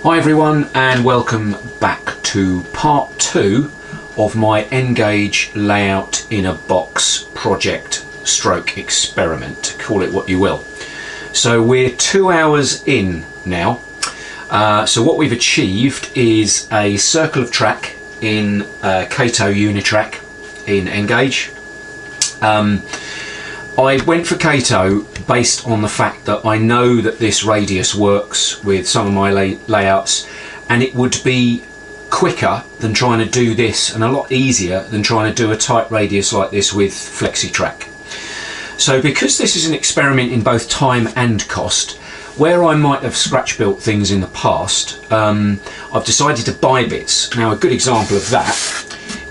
Hi everyone, and welcome back to part 2 of my N-Gage layout in a box project stroke experiment, call it what you will. So we're 2 hours in now. So what we've achieved is a circle of track in Kato Unitrack in N-Gage. I went for Kato based on the fact that I know that this radius works with some of my layouts, and it would be quicker than trying to do this and a lot easier than trying to do a tight radius like this with FlexiTrack. So because this is an experiment in both time and cost, where I might have scratch built things in the past, I've decided to buy bits. Now a good example of that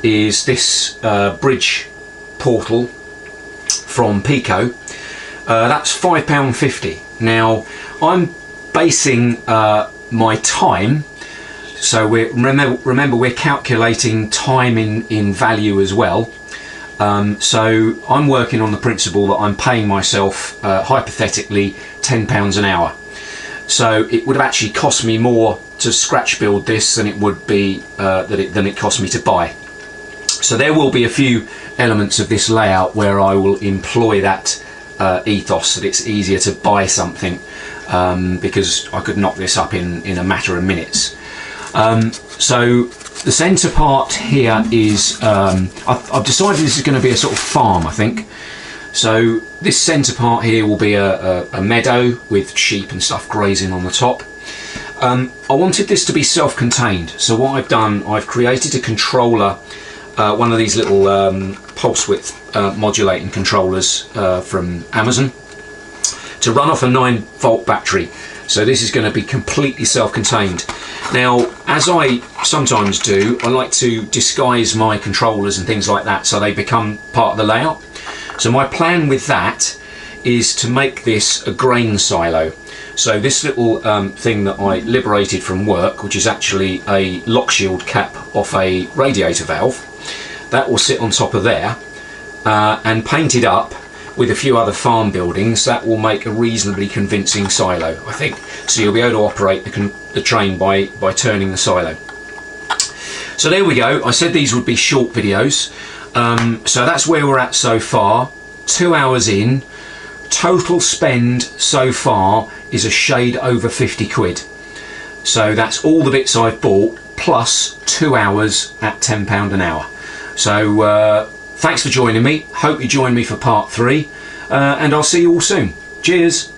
is this bridge portal from Pico. That's £5.50. Now I'm basing my time, so remember we're calculating time in value as well. So I'm working on the principle that I'm paying myself hypothetically £10 an hour. So it would have actually cost me more to scratch build this than it would be than it cost me to buy. So there will be a few elements of this layout where I will employ that ethos, that it's easier to buy something because I could knock this up in a matter of minutes. So the centre part here is, I've decided this is going to be a sort of farm, I think. So this centre part here will be a meadow with sheep and stuff grazing on the top. I wanted this to be self-contained, so what I've done, I've created a controller, one of these little pulse width modulating controllers from Amazon, to run off a 9-volt battery. So this is going to be completely self-contained. Now, as I sometimes do, I like to disguise my controllers and things like that so they become part of the layout. So my plan with that is to make this a grain silo. So this little thing that I liberated from work, which is actually a lock shield cap off a radiator valve, that will sit on top of there, and painted up with a few other farm buildings, that will make a reasonably convincing silo, I think. So you'll be able to operate the train by turning the silo. So there we go. I said these would be short videos. So that's where we're at so far. 2 hours in. Total spend so far is a shade over 50 quid. So that's all the bits I've bought, plus 2 hours at £10 an hour. So thanks for joining me. Hope you join me for part 3, and I'll see you all soon. Cheers.